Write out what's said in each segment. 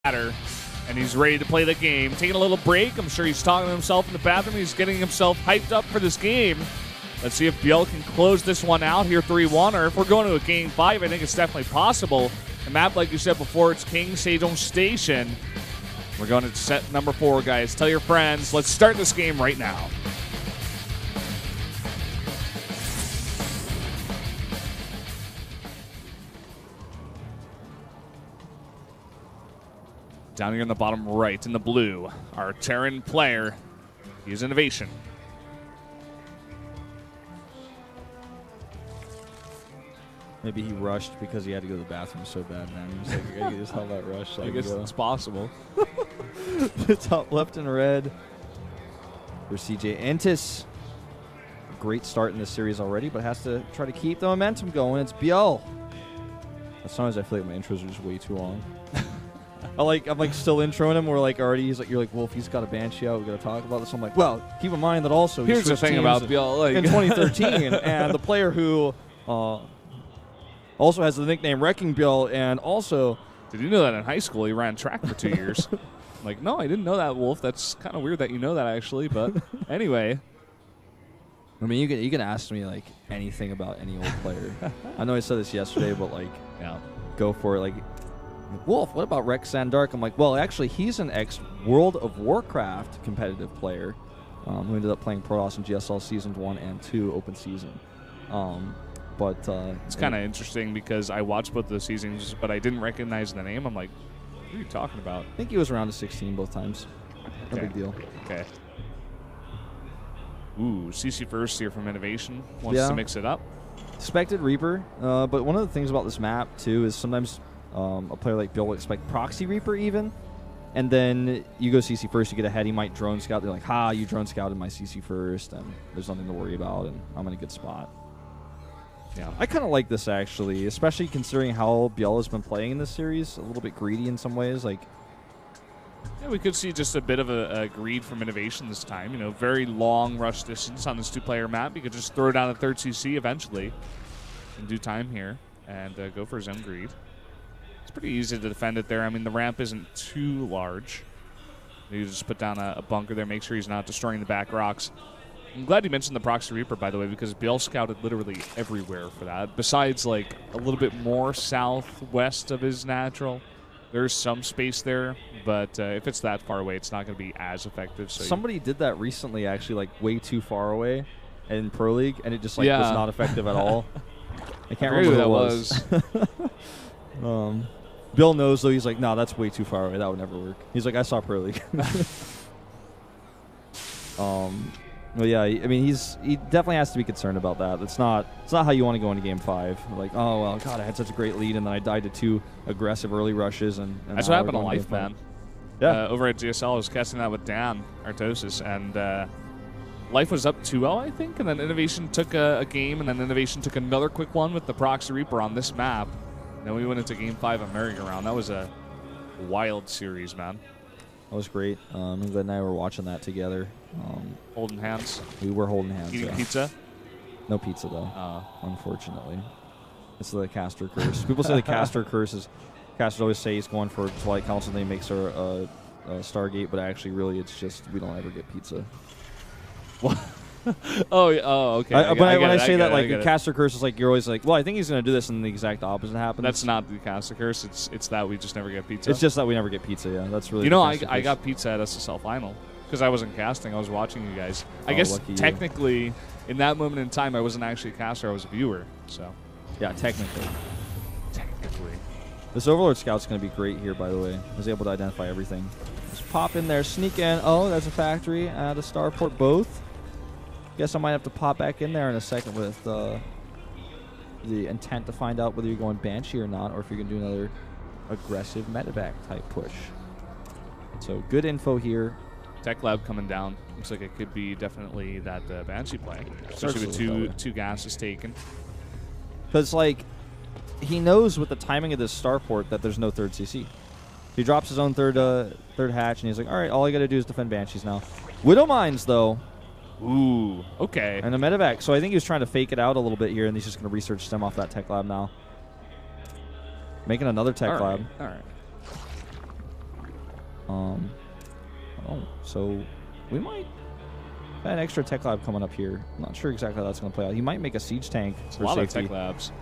and he's ready to play the game. Taking a little break. I'm sure he's talking to himself in the bathroom. He's getting himself hyped up for this game. Let's see if ByuL can close this one out here 3-1, or if we're going to a game 5, I think it's definitely possible. The map, like you said before, it's King Sejong Station. We're going to set number 4, guys. Tell your friends. Let's start this game right now. Down here in the bottom right, in the blue, our Terran player, he's INnoVation. Maybe he rushed because he had to go to the bathroom so bad, man. He was like, I gotta get how that rush. I guess it's possible. Top left and red for CJ Entis. Great start in this series already, but has to try to keep the momentum going. It's ByuL. Sometimes I feel like my intros are just way too long. I'm like still introing him. We're like already. You're like, well, if he's got a Banshee out, we got to talk about this. I'm like, well, keep in mind that also here's the thing about ByuL, like in 2013, and the player who also has the nickname Wrecking ByuL, and also did you know that in high school he ran track for 2 years? I'm like, no, I didn't know that, Wolf. That's kind of weird that you know that actually, but anyway. I mean, you can ask me like anything about any old player. I know I said this yesterday, but like, yeah, go for it. Like, Wolf, what about Rex Sandark? I'm like, well, actually, he's an ex-World of Warcraft competitive player who ended up playing Protoss and GSL Seasons 1 and 2 open season. But it's kind of interesting because I watched both those seasons, but I didn't recognize the name. I'm like, what are you talking about? I think he was around to 16 both times. No big deal. Okay. Ooh, CC first here from INnoVation. Wants to mix it up. Expected Reaper, but one of the things about this map, too, is sometimes a player like ByuL will expect Proxy Reaper even, and then you go CC first, you get ahead, he might drone scout. They're like, ha, you drone scouted my CC first, and there's nothing to worry about, and I'm in a good spot. Yeah, I kind of like this, actually, especially considering how ByuL has been playing in this series. A little bit greedy in some ways. Like, yeah, we could see just a bit of a greed from INnoVation this time. You know, very long rush distance on this 2-player map. You could just throw down a third CC eventually in due time here and go for his own greed. It's pretty easy to defend it there. I mean, the ramp isn't too large. You just put down a bunker there, make sure he's not destroying the back rocks. I'm glad you mentioned the Proxy Reaper, by the way, because ByuL scouted literally everywhere for that. Besides, like, a little bit more southwest of his natural. There's some space there, but if it's that far away, it's not going to be as effective. So somebody did that recently, actually, like, way too far away in Pro League, and it just, like, was not effective at all. I can't remember who that was. ByuL knows, though. He's like, no, that's way too far away. That would never work. He's like, I saw Pro League. Well, yeah, I mean, he definitely has to be concerned about that. It's not how you want to go into Game 5. Like, oh, well, God, I had such a great lead, and then I died to 2 aggressive early rushes. And that's what happened to Life, man. Yeah. Over at GSL, I was casting that with Dan Artosis, and Life was up 2-0, I think, and then INnoVation took a game, and then INnoVation took another quick one with the Proxy Reaper on this map. And then we went into Game 5 on Merry-Go-Round. That was a wild series, man. That was great. England and I were watching that together. Holding hands? We were holding hands, Eating pizza? No pizza, though, unfortunately. It's the caster curse. People say the caster curse is... Casters always say he's going for Twilight Council and then he makes a Stargate, but actually, really, it's just we don't ever get pizza. What? Oh, okay. When I say that, like, the caster curse is like, you're always like, well, I think he's going to do this, and the exact opposite happens. That's not the caster curse. It's that we just never get pizza. It's just that we never get pizza, yeah. That's really. You know, I got pizza at SSL Final because I wasn't casting. I was watching you guys. I guess technically, in that moment in time, I wasn't actually a caster. I was a viewer, so. Yeah, technically. This Overlord Scout's going to be great here, by the way. I was able to identify everything. Just pop in there, sneak in. Oh, there's a factory and a starport both. Guess I might have to pop back in there in a second with the intent to find out whether you're going Banshee or not, or if you're going to do another aggressive medevac type push. So good info here. Tech Lab coming down. Looks like it could be definitely that Banshee play, especially with two gases taken. Because, like, he knows with the timing of this starport that there's no third CC. He drops his own third hatch, and he's like, all right, all I got to do is defend Banshees now. Widow Mines, though. Ooh, okay. And a medevac. So I think he was trying to fake it out a little bit here, and he's just going to research stem off that Tech Lab now. Making another Tech Lab. All right. So we might have an extra tech lab coming up here. I'm not sure exactly how that's going to play out. He might make a siege tank for a lot safety. of tech labs.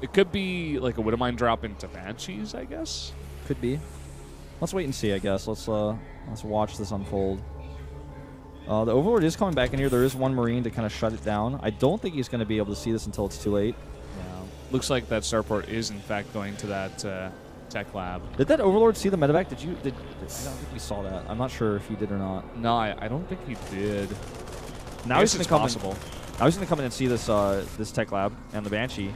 It could be like a Widowmine drop into Banshees, I guess. Could be. Let's wait and see, I guess. Let's watch this unfold. The Overlord is coming back in here. There is one Marine to kind of shut it down. I don't think he's going to be able to see this until it's too late. Yeah. Looks like that starport is, in fact, going to that tech lab. Did that Overlord see the medevac? I don't think we saw that. I'm not sure if he did or not. No, I don't think he did. Now he's going to come possible. Now he's going to come in and see this this tech lab and the Banshee.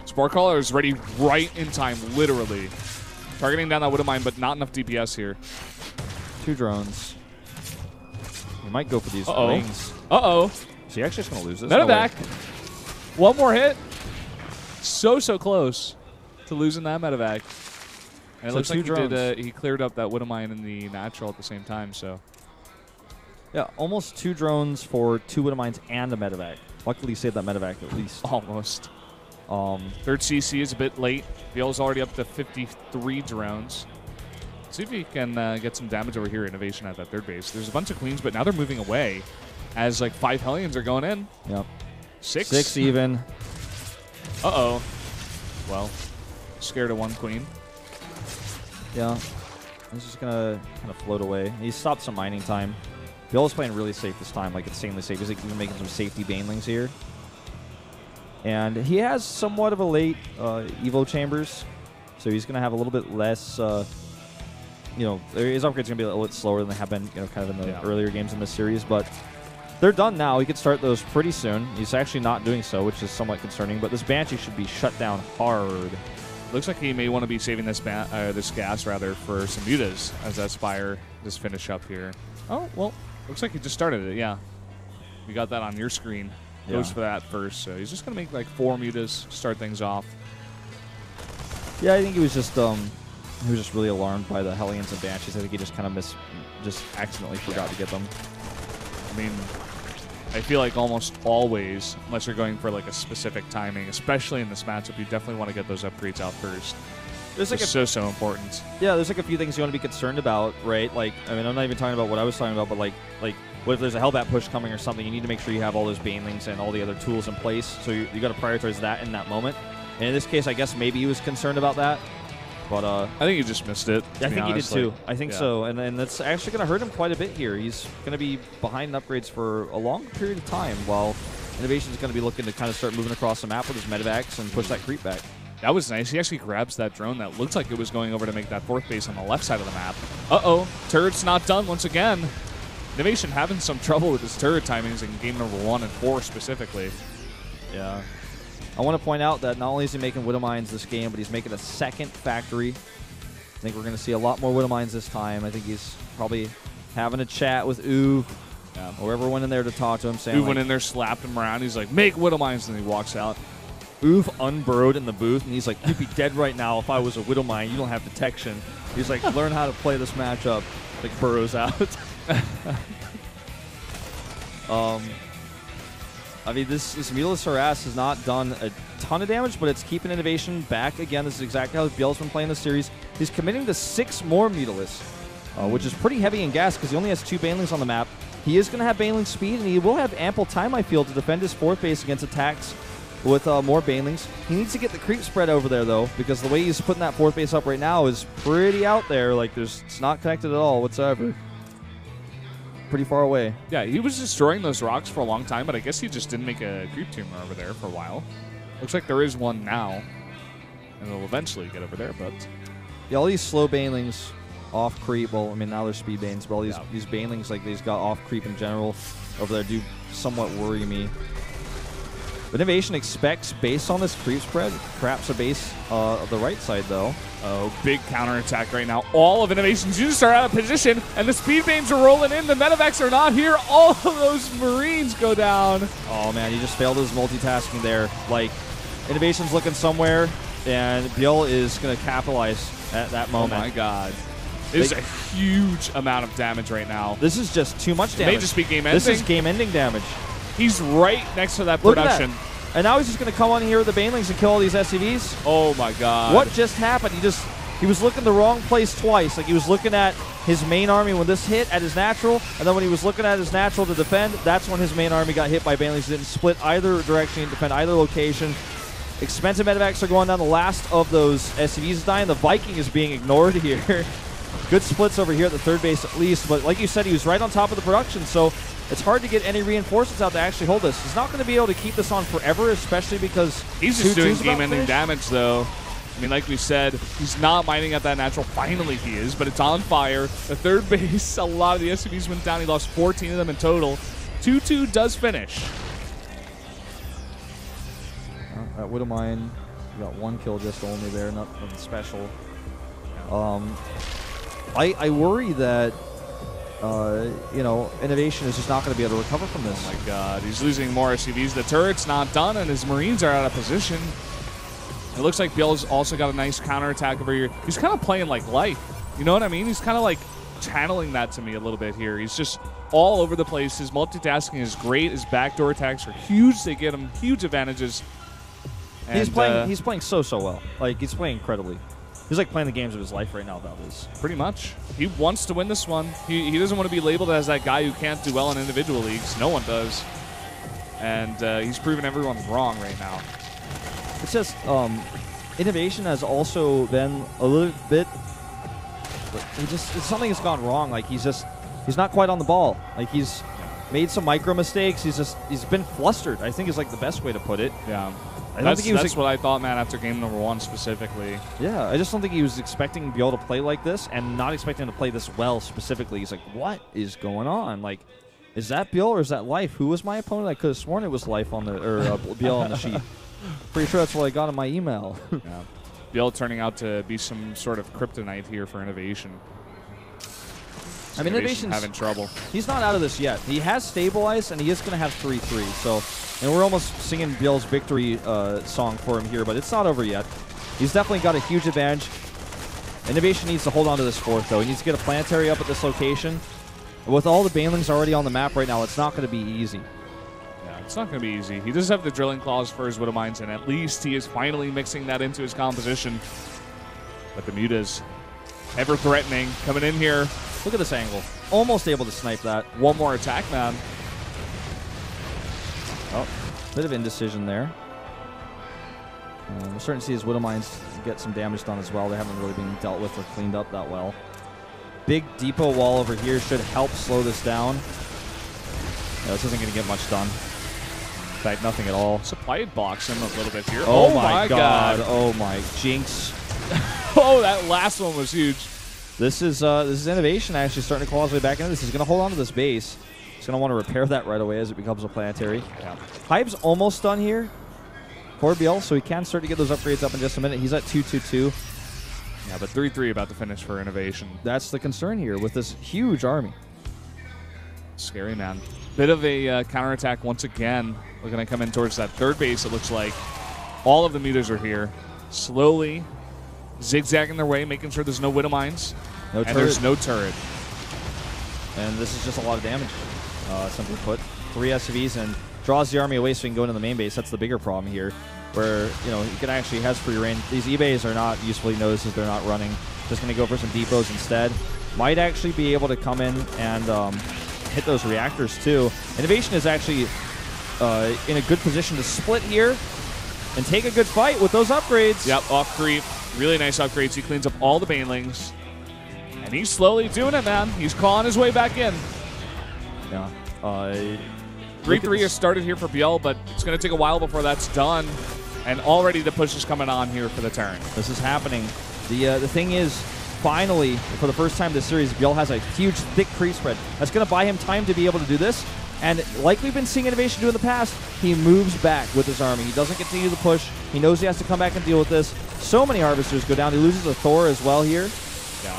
Sparkcaller is ready right in time, literally. Targeting down that Widowmine, but not enough DPS here. 2 drones. He might go for these rings. Uh-oh. Is he actually just going to lose this? Medevac. One more hit. So close to losing that medevac. And it looks like he cleared up that Widowmine in the natural at the same time, so. Yeah, almost 2 drones for 2 Widowmines and a medevac. Luckily, he saved that medevac at least. Almost. Third CC is a bit late. ByuL's already up to 53 drones. See if he can get some damage over here. INnoVation at that third base. There's a bunch of queens, but now they're moving away as like 5 Hellions are going in. Yep. 6. 6 even. Uh-oh. Well, scared of 1 queen. Yeah. He's just going to kind of float away. He stopped some mining time. ByuL's playing really safe this time, like insanely safe. He's like even making some safety banelings here. And he has somewhat of a late Evo chambers, so he's going to have a little bit less, you know, his upgrades are going to be a little bit slower than they have been, you know, kind of in the earlier games in this series, but they're done now. He could start those pretty soon. He's actually not doing so, which is somewhat concerning, but this Banshee should be shut down hard. Looks like he may want to be saving this gas, rather, for some mutas as that Spire just finish up here. Oh, well, looks like he just started it, yeah. You got that on your screen. Goes for that first, so he's just going to make like 4 mutas, start things off. Yeah, I think he was just really alarmed by the Hellions and Banshees. I think he just kind of just accidentally forgot to get them. I mean, I feel like almost always, unless you're going for like a specific timing, especially in this matchup, you definitely want to get those upgrades out first. There's like so important. Yeah, there's like a few things you want to be concerned about, right? Like, I mean, I'm not even talking about what I was talking about, but like what if there's a Hellbat push coming or something? You need to make sure you have all those banelings and all the other tools in place. So you got to prioritize that in that moment. And in this case, I guess maybe he was concerned about that. But I think he just missed it. I think he did too. I think so. And that's actually going to hurt him quite a bit here. He's going to be behind in upgrades for a long period of time while INnoVation is going to be looking to kind of start moving across the map with his medevacs and push that creep back. That was nice. He actually grabs that drone that looked like it was going over to make that 4th base on the left side of the map. Uh-oh. Turret's not done once again. INnoVation having some trouble with his turret timings in game number 1 and 4 specifically. Yeah. I want to point out that not only is he making Widowmines this game, but he's making a 2nd factory. I think we're going to see a lot more Widowmines this time. I think he's probably having a chat with Ooh. Yeah. Or everyone in there to talk to him. Saying Ooh went in there, slapped him around. He's like, make Widowmines, and he walks out. Oof unburrowed in the booth, and he's like, you'd be dead right now if I was a Widowmine. You don't have detection. He's like, learn how to play this matchup. Like, burrows out. I mean, this Mutalist Harass has not done a ton of damage, but it's keeping INnoVation back. Again, this is exactly how ByuL's been playing this series. He's committing to 6 more Mutalists, which is pretty heavy in gas because he only has 2 banelings on the map. He is going to have baneling speed, and he will have ample time, I feel, to defend his 4th base against attacks with more banelings. He needs to get the creep spread over there, though, because the way he's putting that 4th base up right now is pretty out there. Like, it's not connected at all whatsoever. Pretty far away. Yeah, he was destroying those rocks for a long time, but I guess he just didn't make a creep tumor over there for a while. Looks like there is one now, and it'll eventually get over there, but... Yeah, all these slow banelings off creep, well, I mean, now they're speed banes, but all these banelings, like, these got off creep in general over there do somewhat worry me. But INnoVation expects, based on this creep spread, perhaps a base of the right side, though. Oh, big counterattack right now. All of INnoVation's units are out of position, and the speed banes are rolling in. The medevacs are not here. All of those Marines go down. Oh, man, you just failed his multitasking there. Like, INnoVation's looking somewhere, and ByuL is going to capitalize at that moment. Oh, my God. This is a huge amount of damage right now. This is just too much damage. It may just be game ending. This is game-ending damage. He's right next to that production. And now he's just going to come on here with the banelings and kill all these SCVs. Oh, my God. What just happened? He was looking the wrong place twice. Like, he was looking at his main army when this hit at his natural, and then when he was looking at his natural to defend, that's when his main army got hit by banelings. He didn't split either direction, didn't defend either location. Expensive medevacs are going down. The last of those SCVs is dying. The Viking is being ignored here. Good splits over here at the third base at least, but like you said, he was right on top of the production, so it's hard to get any reinforcements out to actually hold this. He's not going to be able to keep this on forever, especially because he's just doing game-ending damage, though. I mean, like we said, he's not mining at that natural. Finally he is, but it's on fire. The third base, a lot of the SCVs went down. He lost 14 of them in total. 2-2 does finish. That Widow Mine, you got one kill just only there, nothing special. I worry that, you know, INnoVation is just not going to be able to recover from this. Oh my god, he's losing more SCVs. The turret's not done, and his Marines are out of position. It looks like ByuL's also got a nice counterattack over here. He's kind of playing like life. You know what I mean? He's kind of like channeling that to me a little bit here. He's just all over the place. His multitasking is great. His backdoor attacks are huge. They get him huge advantages. And, he's playing so well. Like, he's playing incredibly. He's like playing the games of his life right now, that is. Pretty much. He wants to win this one. He doesn't want to be labeled as that guy who can't do well in individual leagues. No one does. And he's proven everyone wrong right now. It's just, INnoVation has also been a little bit, something has gone wrong. Like, he's not quite on the ball. Like, he's made some micro mistakes. He's been flustered, I think is like the best way to put it. Yeah. That's what I thought, man, after game number 1 specifically. Yeah, I just don't think he was expecting ByuL to play like this and not expecting him to play this well specifically. He's like, what is going on? Like, is that ByuL or is that Life? Who was my opponent? I could have sworn it was Life on the, or ByuL on the sheet. Pretty sure that's what I got in my email. Yeah. ByuL turning out to be some sort of kryptonite here for INnoVation. I mean, INnoVation's having trouble. He's not out of this yet. He has stabilized, and he is going to have 3-3. So, and we're almost singing ByuL's victory song for him here, but it's not over yet. He's definitely got a huge advantage. INnoVation needs to hold on to this fourth, though. He needs to get a planetary up at this location. With all the banelings already on the map right now, it's not going to be easy. Yeah, it's not going to be easy. He does have the drilling claws for his Widow Mines, and at least he is finally mixing that into his composition. But the Mutas, ever threatening, coming in here. Look at this angle. Almost able to snipe that. One more attack, man. Oh, bit of indecision there. We're starting to see his Widow Mines get some damage done as well. They haven't really been dealt with or cleaned up that well. Big depot wall over here should help slow this down. Yeah, this isn't going to get much done. In fact, nothing at all. Supply blocks him a little bit here. Oh my god. Oh my jinx. Oh, that last one was huge. This is INnoVation actually starting to claw his way back into this. He's going to hold on to this base. He's going to want to repair that right away as it becomes a planetary. Yeah. Hive's almost done here for ByuL, so he can start to get those upgrades up in just a minute. He's at 2-2-2. Yeah, but 3-3 about to finish for INnoVation. That's the concern here with this huge army. Scary, man. Bit of a counterattack once again. We're going to come in towards that third base, it looks like. All of the meters are here. Slowly zigzagging their way, making sure there's no Widow Mines. No turret. And there's no turret. And this is just a lot of damage, simply put. 3 SCVs and draws the army away so he can go into the main base. That's the bigger problem here, where, you know, he can actually has free reign. These eBays are not usefully noticed as they're not running. Just going to go for some depots instead. Might actually be able to come in and hit those reactors too. INnoVation is actually in a good position to split here and take a good fight with those upgrades. Yep, off creep. Really nice upgrades. He cleans up all the banelings. And he's slowly doing it, man. He's clawing his way back in. Yeah. 3-3 has started here for ByuL, but it's going to take a while before that's done. And already the push is coming on here for the turn. This is happening. The thing is, finally, for the first time this series, ByuL has a huge, thick creep spread. That's going to buy him time to be able to do this. And like we've been seeing INnoVation do in the past, he moves back with his army. He doesn't continue the push. He knows he has to come back and deal with this. So many Harvesters go down. He loses a Thor as well here. Yeah.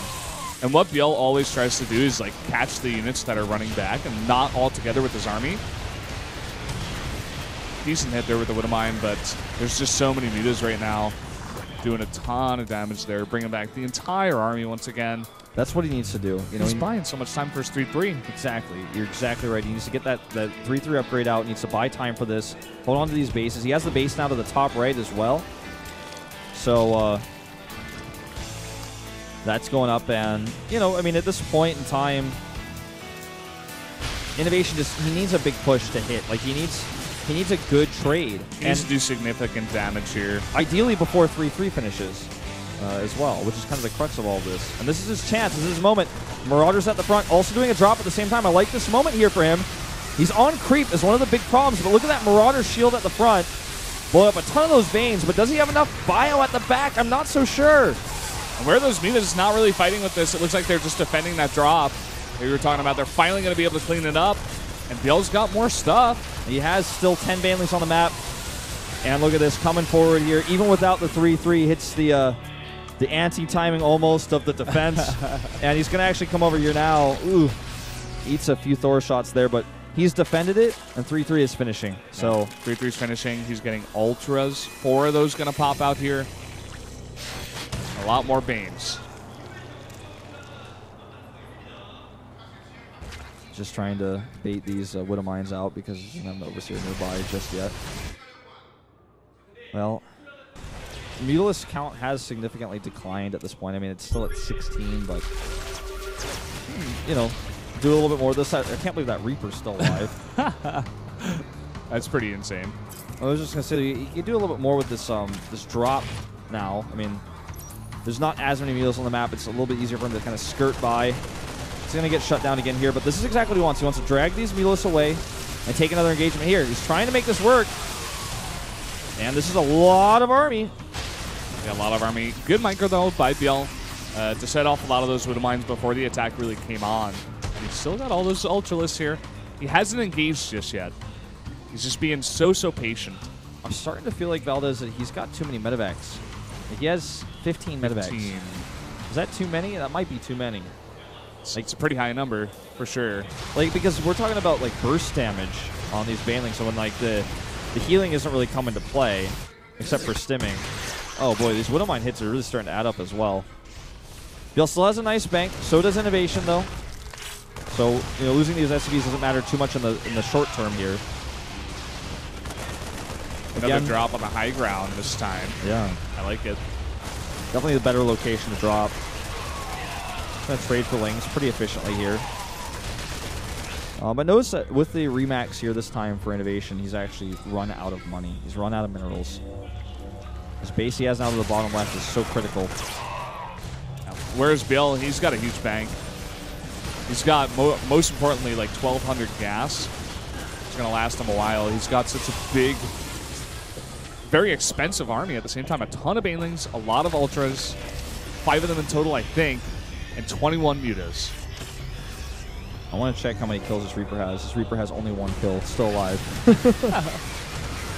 And what ByuL always tries to do is like catch the units that are running back and not all together with his army. Decent hit there with the Widow Mine, but there's just so many mutas right now doing a ton of damage there, bringing back the entire army once again. That's what he needs to do. You know, he's buying so much time for his 3-3. Exactly. You're exactly right. He needs to get that 3-3 upgrade out. He needs to buy time for this. Hold on to these bases. He has the base now to the top right as well. So, That's going up, and, you know, I mean, at this point in time, INnoVation he needs a big push to hit. Like, he needs a good trade. He needs to do significant damage here. Ideally before 3-3 finishes as well, which is kind of the crux of all of this. And this is his chance. This is his moment. Marauders at the front, also doing a drop at the same time. I like this moment here for him. He's on creep is one of the big problems, but look at that Marauder shield at the front. Blow up a ton of those Banes, but does he have enough bio at the back? I'm not so sure. And where are those Mutas not really fighting with this? It looks like they're just defending that drop. We were talking about they're finally going to be able to clean it up. And ByuL's got more stuff. He has still 10 Banelings on the map. And look at this, coming forward here. Even without the 3-3, hits the anti-timing almost of the defense. And he's going to actually come over here now. Ooh, eats a few Thor shots there, but he's defended it, and 3-3 is finishing. So 3-3 is finishing. He's getting Ultras. 4 of those going to pop out here. A lot more Banes. Just trying to bait these Widow Mines out because he doesn't have an Overseer nearby just yet. Well, Mutalisk count has significantly declined at this point. I mean, it's still at 16, but, you know, do a little bit more of this. I can't believe that Reaper's still alive. That's pretty insane. I was just going to say, you do a little bit more with this this drop now. I mean, there's not as many Mutas on the map. It's a little bit easier for him to kind of skirt by. He's going to get shut down again here, but this is exactly what he wants. He wants to drag these Mutas away and take another engagement here. He's trying to make this work. And this is a lot of army. Yeah, a lot of army. Good micro, though, by ByuL to set off a lot of those Widow Mines before the attack really came on. And he's still got all those Ultralists here. He hasn't engaged just yet. He's just being so patient. I'm starting to feel like Valdez, that he's got too many medevacs. Like, he has 15 medevacs. Is that too many? That might be too many. Like, it's a pretty high number, for sure. Like, because we're talking about, like, burst damage on these Banelings, so when, like, the healing isn't really coming to play, except for stimming. Oh, boy, these Widow Mine hits are really starting to add up as well. ByuL still has a nice bank. So does INnoVation, though. So, you know, losing these SCVs doesn't matter too much in the short term here. Another drop on the high ground this time. Yeah. I like it. Definitely the better location to drop. Going to trade for Lings pretty efficiently here. But notice that with the Remax here this time for INnoVation, he's actually run out of money. He's run out of minerals. This base he has now to the bottom left is so critical. Where's ByuL? He's got a huge bank. He's got, most importantly, like 1,200 gas. It's going to last him a while. He's got such a big, very expensive army at the same time. A ton of Banelings, a lot of Ultras, 5 of them in total, I think, and 21 Mutas. I want to check how many kills this Reaper has. This Reaper has only 1 kill, still alive.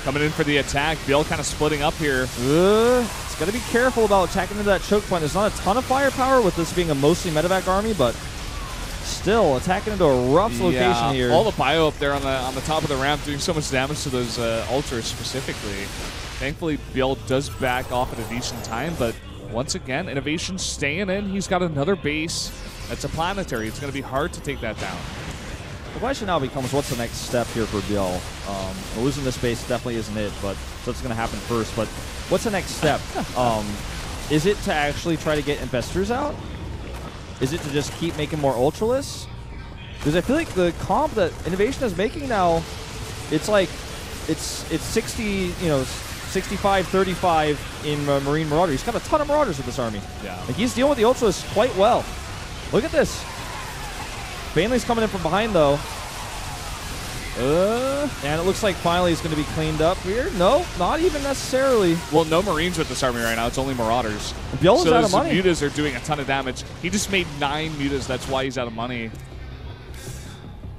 Coming in for the attack. ByuL kind of splitting up here. It's got to be careful about attacking into that choke point. There's not a ton of firepower with this being a mostly medevac army, but still attacking into a rough location here. All the bio up there on the top of the ramp doing so much damage to those Ultras specifically. Thankfully, ByuL does back off at a decent time, but once again, INnoVation staying in. He's got another base that's a planetary. It's going to be hard to take that down. The question now becomes, what's the next step here for ByuL? Losing this base definitely isn't it, but so it's going to happen first. But what's the next step? Is it to actually try to get Infestors out? Is it to just keep making more Ultralists? Because I feel like the comp that INnoVation is making now, it's like it's 60, you know, 65-35 in Marine Marauder. He's got a ton of Marauders with this army. Yeah. Like, he's dealing with the Ultras quite well. Look at this. Baneling's coming in from behind, though. And it looks like finally he's going to be cleaned up here. No, not even necessarily. Well, no Marines with this army right now. It's only Marauders. ByuL's out of money. So Mutas are doing a ton of damage. He just made 9 Mutas. That's why he's out of money.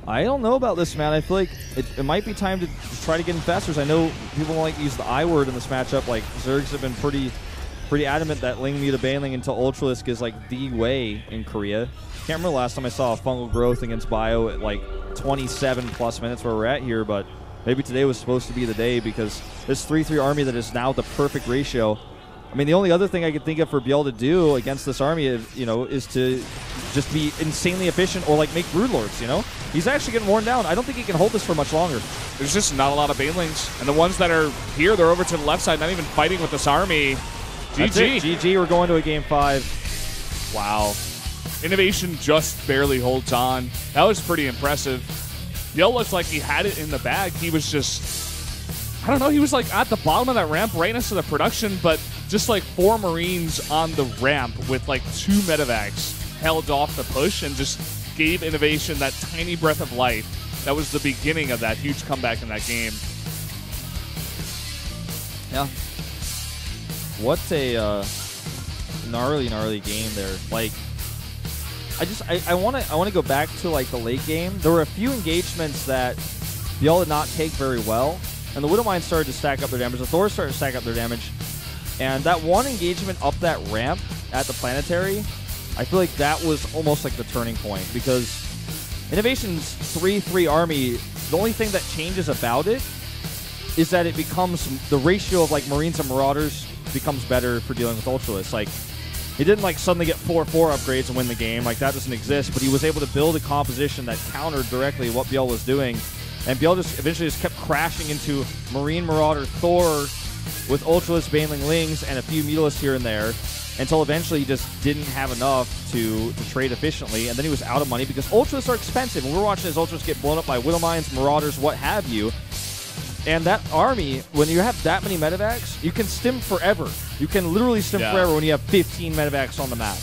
I don't know about this, man. I feel like it might be time to try to get Infestors. I know people don't like to use the I word in this matchup. Like, Zergs have been pretty adamant that Ling Muta Baneling into Ultralisk is like the way in Korea. Can't remember last time I saw a fungal growth against Bio at like 27 plus minutes where we're at here, but maybe today was supposed to be the day because this 3-3 army that is now the perfect ratio. I mean, the only other thing I could think of for ByuL to do against this army, is to just be insanely efficient or like make Broodlords, you know? He's actually getting worn down. I don't think he can hold this for much longer. There's just not a lot of Banelings. And the ones that are here, they're over to the left side, not even fighting with this army. GG. That's it. GG, we're going to a game 5. Wow. INnoVation just barely holds on. That was pretty impressive. ByuL looked like he had it in the bag. He was just, I don't know, he was like at the bottom of that ramp right next to the production, but just like 4 Marines on the ramp with like 2 medevacs held off the push and just gave INnoVation that tiny breath of life. That was the beginning of that huge comeback in that game. Yeah. What a gnarly game there. Like, I want to go back to like the late game. There were a few engagements that ByuL did not take very well, and the Widow Mines started to stack up their damage. The Thors started to stack up their damage, and that one engagement up that ramp at the planetary, I feel like that was almost like the turning point, because INnoVation's 3-3 army, the only thing that changes about it is that it becomes, the ratio of like Marines and Marauders becomes better for dealing with Ultralists. Like, he didn't like suddenly get 4-4 upgrades and win the game. Like, that doesn't exist, but he was able to build a composition that countered directly what ByuL was doing, and ByuL just eventually just kept crashing into Marine, Marauder, Thor with Ultralists, Baneling Lings, and a few Mutalisks here and there, until eventually he just didn't have enough to trade efficiently, and then he was out of money because Ultralists are expensive, and we're watching his Ultralists get blown up by Widow Mines, Marauders, what have you. And that army, when you have that many medevacs, you can stim forever. You can literally stim forever when you have 15 medevacs on the map.